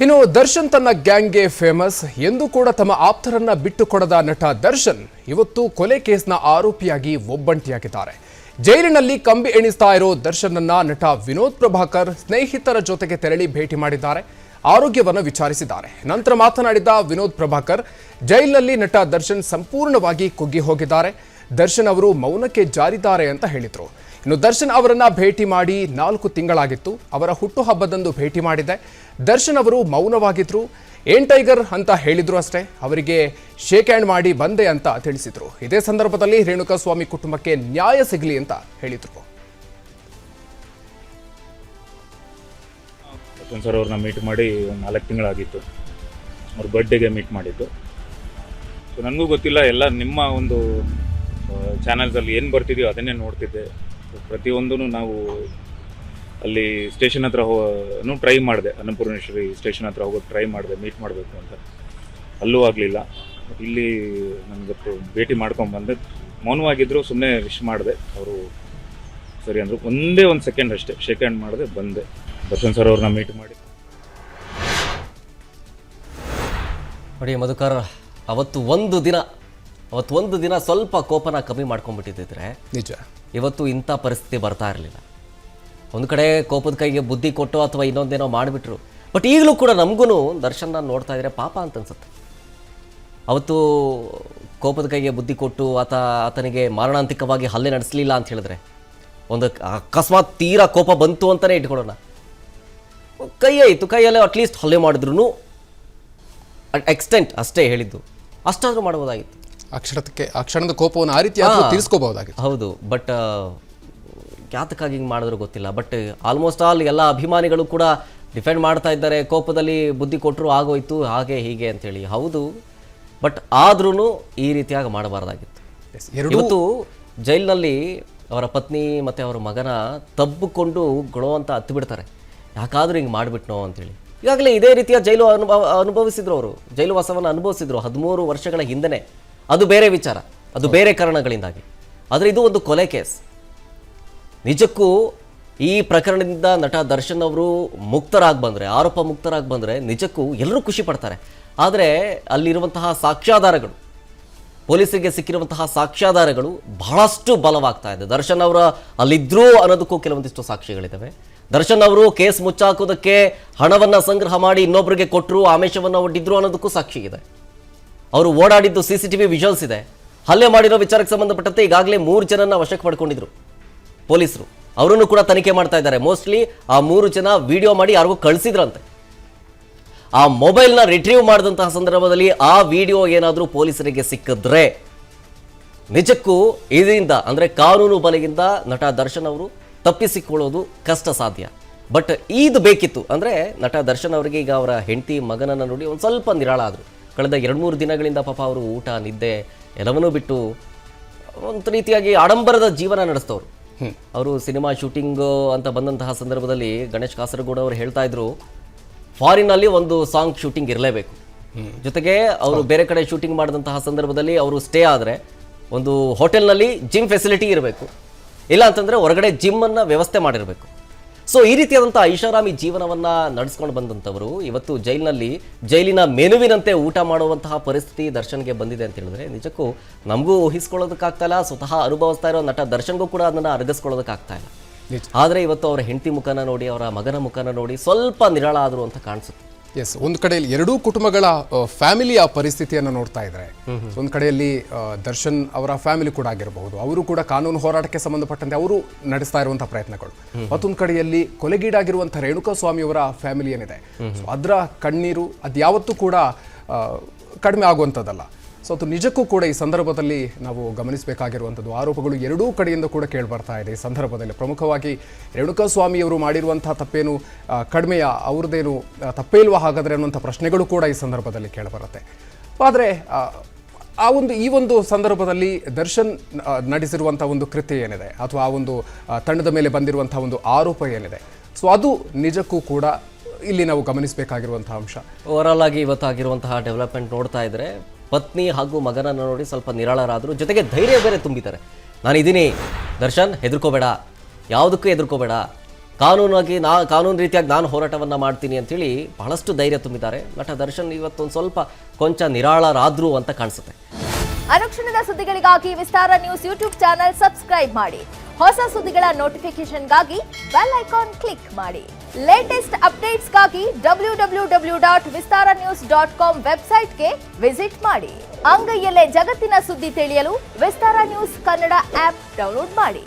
ಇನ್ನು ದರ್ಶನ್ ತನ್ನ ಗ್ಯಾಂಗ್ಗೆ ಫೇಮಸ್ ಎಂದು ಕೂಡ ತಮ್ಮ ಆಪ್ತರನ್ನ ಬಿಟ್ಟುಕೊಡದ ನಟ ದರ್ಶನ್ ಇವತ್ತು ಕೊಲೆ ಕೇಸ್ನ ಆರೋಪಿಯಾಗಿ ಒಬ್ಬಂಟಿಯಾಗಿದ್ದಾರೆ. ಜೈಲಿನಲ್ಲಿ ಕಂಬಿ ಎಣಿಸ್ತಾ ಇರೋ ದರ್ಶನ್ನನ್ನ ನಟ ವಿನೋದ್ ಪ್ರಭಾಕರ್ ಸ್ನೇಹಿತರ ಜೊತೆಗೆ ತೆರಳಿ ಭೇಟಿ ಮಾಡಿದ್ದಾರೆ. ಆರೋಗ್ಯವನ್ನು ವಿಚಾರಿಸಿದ್ದಾರೆ. ನಂತರ ಮಾತನಾಡಿದ ವಿನೋದ್ ಪ್ರಭಾಕರ್, ಜೈಲಿನಲ್ಲಿ ನಟ ದರ್ಶನ್ ಸಂಪೂರ್ಣವಾಗಿ ಕುಗ್ಗಿ ಹೋಗಿದ್ದಾರೆ. ದರ್ಶನ್ ಅವರು ಮೌನಕ್ಕೆ ಜಾರಿದ್ದಾರೆ ಅಂತ ಹೇಳಿದ್ರು. ಇನ್ನು ದರ್ಶನ್ ಅವರನ್ನ ಭೇಟಿ ಮಾಡಿ 4 ತಿಂಗಳಾಗಿತ್ತು. ಅವರ ಹುಟ್ಟುಹಬ್ಬದಂದು ಭೇಟಿ ಮಾಡಿದೆ. ದರ್ಶನ್ ಅವರು ಮೌನವಾಗಿದ್ರು. ಏನ್ ಟೈಗರ್ ಅಂತ ಹೇಳಿದ್ರು ಅಷ್ಟೇ. ಅವರಿಗೆ ಶೇಕ್ ಹ್ಯಾಂಡ್ ಮಾಡಿ ಬಂದೆ ಅಂತ ತಿಳಿಸಿದ್ರು. ಇದೇ ಸಂದರ್ಭದಲ್ಲಿ ರೇಣುಕಾಸ್ವಾಮಿ ಕುಟುಂಬಕ್ಕೆ ನ್ಯಾಯ ಸಿಗಲಿ ಅಂತ ಹೇಳಿದ್ರು. ಸರ್ ಅವ್ರನ್ನ ಮೀಟ್ ಮಾಡಿ ಒಂದು 4 ತಿಂಗಳಾಗಿತ್ತು. ಅವ್ರ ಬರ್ಡೇಗೆ ಮೀಟ್ ಮಾಡಿದ್ದು. ಸೊ ನನಗೂ ಗೊತ್ತಿಲ್ಲ, ಎಲ್ಲ ನಿಮ್ಮ ಒಂದು ಚಾನಲ್ಸಲ್ಲಿ ಏನು ಬರ್ತಿದೆಯೋ ಅದನ್ನೇ ನೋಡ್ತಿದ್ದೆ. ಪ್ರತಿಯೊಂದೂ ನಾವು ಅಲ್ಲಿ ಸ್ಟೇಷನ್ ಹತ್ರ ಟ್ರೈ ಮಾಡಿದೆ, ಅನ್ನಪೂರ್ಣೇಶ್ವರಿ ಸ್ಟೇಷನ್ ಹತ್ರ ಹೋಗೋದು ಟ್ರೈ ಮಾಡಿದೆ, ಮೀಟ್ ಮಾಡಬೇಕು ಅಂತ. ಅಲ್ಲೂ ಆಗಲಿಲ್ಲ. ಇಲ್ಲಿ ನನಗತ್ತು ಭೇಟಿ ಮಾಡ್ಕೊಂಡು ಬಂದೆ. ಮೌನವಾಗಿದ್ದರು, ಸುಮ್ಮನೆ ವಿಶ್ ಮಾಡಿದೆ. ಅವರು ಸರಿ ಅಂದರು. ಒಂದೇ ಒಂದು ಸೆಕೆಂಡ್ ಅಷ್ಟೇ ಶೇಕ್ ಹ್ಯಾಂಡ್ ಮಾಡಿದೆ, ಬಂದೆ. ದರ್ಶನ್ ಸರ್ ಅವ್ರನ್ನ ಮೀಟ್ ಮಾಡಿ. ನೋಡಿ ಮಧುಕರ್, ಅವತ್ತು ಒಂದು ದಿನ ಸ್ವಲ್ಪ ಕೋಪನ ಕಮ್ಮಿ ಮಾಡ್ಕೊಂಡ್ಬಿಟ್ಟಿದ್ದಿದ್ರೆ ನಿಜ ಇವತ್ತು ಇಂಥ ಪರಿಸ್ಥಿತಿ ಬರ್ತಾ ಇರಲಿಲ್ಲ. ಒಂದು ಕಡೆ ಕೋಪದ ಕೈಗೆ ಬುದ್ಧಿ ಕೊಟ್ಟು ಅಥವಾ ಇನ್ನೊಂದೇನೋ ಮಾಡಿಬಿಟ್ರು. ಬಟ್ ಈಗಲೂ ಕೂಡ ನಮಗೂ ದರ್ಶನ ನೋಡ್ತಾ ಇದ್ರೆ ಪಾಪ ಅಂತ ಅನ್ಸುತ್ತೆ. ಅವತ್ತು ಕೋಪದ ಕೈಗೆ ಬುದ್ಧಿ ಕೊಟ್ಟು ಆತನಿಗೆ ಮಾರಣಾಂತಿಕವಾಗಿ ಹಲ್ಲೆ ನಡೆಸಲಿಲ್ಲ ಅಂತ ಹೇಳಿದ್ರೆ, ಒಂದು ಅಕಸ್ಮಾತ್ ತೀರಾ ಕೋಪ ಬಂತು ಅಂತಲೇ ಇಟ್ಕೊಳ್ಳೋಣ, ಕೈಯಲ್ಲೇ ಅಟ್ಲೀಸ್ಟ್ ಹಲ್ಲೆ ಮಾಡಿದ್ರು ಎಕ್ಸ್ಟೆಂಟ್ ಅಷ್ಟೇ ಹೇಳಿದ್ದು, ಅಷ್ಟಾದರೂ ಮಾಡ್ಬೋದಾಗಿತ್ತು. ಆ ಕ್ಷಣದ ಕೋಪವನ್ನು ಆ ರೀತಿ ತೀರಿಸ್ಕೋಬಹುದಾಗಿತ್ತು. ಹೌದು, ಬಟ್ ಯಾತಕ್ಕಾಗಿ ಹಿಂಗೆ ಮಾಡಿದ್ರು ಗೊತ್ತಿಲ್ಲ. ಬಟ್ ಆಲ್ಮೋಸ್ಟ್ ಆಲ್ ಎಲ್ಲ ಅಭಿಮಾನಿಗಳು ಕೂಡ ಡಿಫೆಂಡ್ ಮಾಡ್ತಾ ಇದ್ದಾರೆ. ಕೋಪದಲ್ಲಿ ಬುದ್ಧಿ ಕೊಟ್ಟರು ಆಗೋಯ್ತು, ಹಾಗೆ ಹೀಗೆ ಅಂತೇಳಿ. ಹೌದು, ಬಟ್ ಆದ್ರೂ ಈ ರೀತಿಯಾಗಿ ಮಾಡಬಾರ್ದಾಗಿತ್ತು. ಇವತ್ತು ಜೈಲಿನಲ್ಲಿ ಅವರ ಪತ್ನಿ ಮತ್ತು ಅವರ ಮಗನ ತಬ್ಬಿಕೊಂಡು ಗೊಳೋ ಅಂತ ಹತ್ತು ಬಿಡ್ತಾರೆ. ಯಾಕಾದ್ರೂ ಹಿಂಗೆ ಮಾಡಿಬಿಟ್ನೋ ಅಂತೇಳಿ. ಈಗಾಗಲೇ ಇದೇ ರೀತಿಯ ಜೈಲು ಅನುಭವಿಸಿದ್ರು. ಅವರು ಜೈಲು ವಾಸವನ್ನು ಅನುಭವಿಸಿದ್ರು 13 ವರ್ಷಗಳ ಹಿಂದೆನೇ. ಅದು ಬೇರೆ ವಿಚಾರ, ಅದು ಬೇರೆ ಕಾರಣಗಳಿಂದಾಗಿ. ಆದರೆ ಇದು ಒಂದು ಕೊಲೆ ಕೇಸ್. ನಿಜಕ್ಕೂ ಈ ಪ್ರಕರಣದಿಂದ ನಟ ದರ್ಶನ್ ಅವರು ಮುಕ್ತರಾಗಿ ಬಂದರೆ, ಆರೋಪ ಮುಕ್ತರಾಗಿ ಬಂದರೆ ನಿಜಕ್ಕೂ ಎಲ್ಲರೂ ಖುಷಿ ಪಡ್ತಾರೆ. ಆದರೆ ಅಲ್ಲಿರುವಂತಹ ಸಾಕ್ಷ್ಯಾಧಾರಗಳು, ಪೊಲೀಸರಿಗೆ ಸಿಕ್ಕಿರುವಂತಹ ಸಾಕ್ಷ್ಯಾಧಾರಗಳು ಬಹಳಷ್ಟು ಬಲವಾಗ್ತಾ ಇದೆ. ದರ್ಶನ್ ಅವರ ಅಲ್ಲಿದ್ರೂ ಅನ್ನೋದಕ್ಕೂ ಕೆಲವೊಂದಿಷ್ಟು ಸಾಕ್ಷಿಗಳಿದ್ದಾವೆ. ದರ್ಶನ್ ಅವರು ಕೇಸ್ ಮುಚ್ಚಾಕೋದಕ್ಕೆ ಹಣವನ್ನು ಸಂಗ್ರಹ ಮಾಡಿ ಇನ್ನೊಬ್ಬರಿಗೆ ಕೊಟ್ಟರು, ಆಮಿಷವನ್ನು ಒಡ್ಡಿದ್ರು ಅನ್ನೋದಕ್ಕೂ ಸಾಕ್ಷಿ ಇದೆ. ಅವರು ಓಡಾಡಿದ್ದು CCTV ವಿಜುವಲ್ಸ್ ಇದೆ. ಹಲ್ಲೆ ಮಾಡಿರೋ ವಿಚಾರಕ್ಕೆ ಸಂಬಂಧಪಟ್ಟಂತೆ ಈಗಾಗಲೇ 3 ಜನನ ವಶಕ್ಕೆ ಪಡ್ಕೊಂಡಿದ್ರು ಪೊಲೀಸರು. ಅವರನ್ನು ಕೂಡ ತನಿಖೆ ಮಾಡ್ತಾ ಇದ್ದಾರೆ. ಮೋಸ್ಟ್ಲಿ ಆ 3 ಜನ ವಿಡಿಯೋ ಮಾಡಿ ಯಾರಿಗೂ ಕಳಿಸಿದ್ರಂತೆ. ಆ ಮೊಬೈಲ್ನ ರಿಟ್ರೀವ್ ಮಾಡಿದಂತಹ ಸಂದರ್ಭದಲ್ಲಿ ಆ ವಿಡಿಯೋ ಏನಾದರೂ ಪೊಲೀಸರಿಗೆ ಸಿಕ್ಕಿದ್ರೆ ನಿಜಕ್ಕೂ ಇದರಿಂದ ಅಂದರೆ ಕಾನೂನು ಬಲೆಗಿಂದ ನಟ ದರ್ಶನ್ ಅವರು ತಪ್ಪಿಸಿಕೊಳ್ಳೋದು ಕಷ್ಟ ಸಾಧ್ಯ. ಬಟ್ ಇದು ಬೇಕಿತ್ತು. ಅಂದರೆ ನಟ ದರ್ಶನ್ ಅವರಿಗೆ ಈಗ ಅವರ ಹೆಂಡತಿ ಮಗನನ್ನು ನೋಡಿ ಒಂದು ಸ್ವಲ್ಪ ನಿರಾಳ ಆದರು. ಕಳೆದ 2-3 ದಿನಗಳಿಂದ ಪಾಪ ಅವರು ಊಟ ನಿದ್ದೆ ಎಲ್ಲವನ್ನೂ ಬಿಟ್ಟು ಒಂದು ರೀತಿಯಾಗಿ ಆಡಂಬರದ ಜೀವನ ನಡೆಸ್ತವ್ರು. ಅವರು ಸಿನಿಮಾ ಶೂಟಿಂಗ್ ಅಂತ ಬಂದಂತಹ ಸಂದರ್ಭದಲ್ಲಿ ಗಣೇಶ್ ಕಾಸರಗೋಡು ಅವರು ಹೇಳ್ತಾ ಇದ್ರು, ಫಾರಿನಲ್ಲಿ ಒಂದು ಸಾಂಗ್ ಶೂಟಿಂಗ್ ಇರಲೇಬೇಕು. ಜೊತೆಗೆ ಅವರು ಬೇರೆ ಕಡೆ ಶೂಟಿಂಗ್ ಮಾಡಿದಂತಹ ಸಂದರ್ಭದಲ್ಲಿ ಅವರು ಸ್ಟೇ ಆದರೆ ಒಂದು ಹೋಟೆಲ್ನಲ್ಲಿ ಜಿಮ್ ಫೆಸಿಲಿಟಿ ಇರಬೇಕು, ಇಲ್ಲ ಅಂತಂದರೆ ಹೊರಗಡೆ ಜಿಮ್ಮನ್ನು ವ್ಯವಸ್ಥೆ ಮಾಡಿರಬೇಕು. ಸೊ ಈ ರೀತಿಯಾದಂಥ ಐಷಾರಾಮಿ ಜೀವನವನ್ನು ನಡೆಸ್ಕೊಂಡು ಬಂದಂಥವರು ಇವತ್ತು ಜೈಲಿನ ಮೆನುವಿನಂತೆ ಊಟ ಮಾಡುವಂತಹ ಪರಿಸ್ಥಿತಿ ದರ್ಶನ್ಗೆ ಬಂದಿದೆ ಅಂತ ಹೇಳಿದ್ರೆ ನಿಜಕ್ಕೂ ನಮಗೂ ಊಹಿಸ್ಕೊಳ್ಳೋದಕ್ಕಾಗ್ತಾ ಇಲ್ಲ. ಸ್ವತಃ ಅನುಭವಿಸ್ತಾ ಇರೋ ನಟ ದರ್ಶನ್ಗೂ ಕೂಡ ಅದನ್ನು ಅರಗಿಸ್ಕೊಳ್ಳೋದಕ್ಕಾಗ್ತಾ ಇಲ್ಲ. ಆದರೆ ಇವತ್ತು ಅವರ ಹೆಂಡತಿ ಮುಖನ ನೋಡಿ, ಅವರ ಮಗನ ಮುಖನ ನೋಡಿ ಸ್ವಲ್ಪ ನಿರಾಳ ಆದರು ಅಂತ ಕಾಣಿಸುತ್ತೆ. ಎಸ್, ಒಂದು ಕಡೆಯಲ್ಲಿ ಎರಡೂ ಕುಟುಂಬಗಳ ಫ್ಯಾಮಿಲಿಯ ಪರಿಸ್ಥಿತಿಯನ್ನು ನೋಡ್ತಾ ಇದ್ದಾರೆ. ಒಂದು ಕಡೆಯಲ್ಲಿ ದರ್ಶನ್ ಅವರ ಫ್ಯಾಮಿಲಿ ಕೂಡ ಆಗಿರಬಹುದು, ಅವರು ಕೂಡ ಕಾನೂನು ಹೋರಾಟಕ್ಕೆ ಸಂಬಂಧಪಟ್ಟಂತೆ ಅವರು ನಡೆಸ್ತಾ ಇರುವಂತಹ ಪ್ರಯತ್ನಗಳು. ಮತ್ತೊಂದು ಕಡೆಯಲ್ಲಿ ಕೊಲೆಗೀಡಾಗಿರುವಂತಹ ರೇಣುಕಾಸ್ವಾಮಿ ಅವರ ಫ್ಯಾಮಿಲಿ ಏನಿದೆ, ಅದರ ಕಣ್ಣೀರು ಅದ್ಯಾವತ್ತೂ ಕೂಡ ಕಡಿಮೆ ಆಗುವಂಥದ್ದಲ್ಲ. ಸೊ ಅದು ನಿಜಕ್ಕೂ ಕೂಡ ಈ ಸಂದರ್ಭದಲ್ಲಿ ನಾವು ಗಮನಿಸಬೇಕಾಗಿರುವಂಥದ್ದು. ಆರೋಪಗಳು ಎರಡೂ ಕಡೆಯಿಂದ ಕೂಡ ಕೇಳಿಬರ್ತಾ ಇದೆ. ಈ ಸಂದರ್ಭದಲ್ಲಿ ಪ್ರಮುಖವಾಗಿ ರೇಣುಕಾಸ್ವಾಮಿಯವರು ಮಾಡಿರುವಂತಹ ತಪ್ಪೇನು ಕಡಿಮೆಯ, ಅವ್ರದ್ದೇನು ತಪ್ಪೇ ಇಲ್ವಾ ಹಾಗಾದರೆ ಅನ್ನುವಂಥ ಪ್ರಶ್ನೆಗಳು ಕೂಡ ಈ ಸಂದರ್ಭದಲ್ಲಿ ಕೇಳಿಬರುತ್ತೆ. ಆದರೆ ಈ ಒಂದು ಸಂದರ್ಭದಲ್ಲಿ ದರ್ಶನ್ ನಡೆಸಿರುವಂಥ ಒಂದು ಕೃತ್ಯ ಏನಿದೆ ಅಥವಾ ಆ ಒಂದು ತಂಡದ ಮೇಲೆ ಬಂದಿರುವಂಥ ಒಂದು ಆರೋಪ ಏನಿದೆ, ಸೊ ಅದು ನಿಜಕ್ಕೂ ಕೂಡ ಇಲ್ಲಿ ನಾವು ಗಮನಿಸಬೇಕಾಗಿರುವಂತಹ ಅಂಶ. ಓವರಾಲ್ ಆಗಿ ಇವತ್ತಾಗಿರುವಂತಹ ಡೆವಲಪ್ಮೆಂಟ್ ನೋಡ್ತಾ ಇದ್ರೆ ಪತ್ನಿ ಹಾಗೂ ಮಗನನ್ನು ನೋಡಿ ಸ್ವಲ್ಪ ನಿರಾಳರಾದರು. ಜೊತೆಗೆ ಧೈರ್ಯ ಬೇರೆ ತುಂಬಿದ್ದಾರೆ. ನಾನಿದ್ದೀನಿ ದರ್ಶನ್, ಹೆದರ್ಕೋಬೇಡ, ಯಾವುದಕ್ಕೂ ಹೆದರ್ಕೋಬೇಡ, ಕಾನೂನು ರೀತಿಯಾಗಿ ನಾನು ಹೋರಾಟವನ್ನು ಮಾಡ್ತೀನಿ ಅಂತೇಳಿ ಬಹಳಷ್ಟು ಧೈರ್ಯ ತುಂಬಿದ್ದಾರೆ. ನಟ ದರ್ಶನ್ ಇವತ್ತೊಂದು ಸ್ವಲ್ಪ ಕೊಂಚ ನಿರಾಳರಾದ್ರು ಅಂತ ಕಾಣಿಸುತ್ತೆ. ಅನುಕ್ಷಣದ ಸುದ್ದಿಗಳಿಗಾಗಿ ವಿಸ್ತಾರ ನ್ಯೂಸ್ ಯೂಟ್ಯೂಬ್ ಚಾನೆಲ್ ಸಬ್ಸ್ಕ್ರೈಬ್ ಮಾಡಿ. ಹೊಸ ಸುದ್ದಿಗಳ ನೋಟಿಫಿಕೇಶನ್ಗಾಗಿ ಬೆಲ್ ಐಕಾನ್ ಕ್ಲಿಕ್ ಮಾಡಿ. ಲೇಟೆಸ್ಟ್ ಅಪ್ಡೇಟ್ಸ್ಗಾಗಿ www.vistaranews.com ವೆಬ್ಸೈಟ್ಗೆ ವಿಸಿಟ್ ಮಾಡಿ. ಅಂಗೈಯಲ್ಲೇ ಜಗತ್ತಿನ ಸುದ್ದಿ ತಿಳಿಯಲು ವಿಸ್ತಾರ ನ್ಯೂಸ್ ಕನ್ನಡ ಆಪ್ ಡೌನ್ಲೋಡ್ ಮಾಡಿ.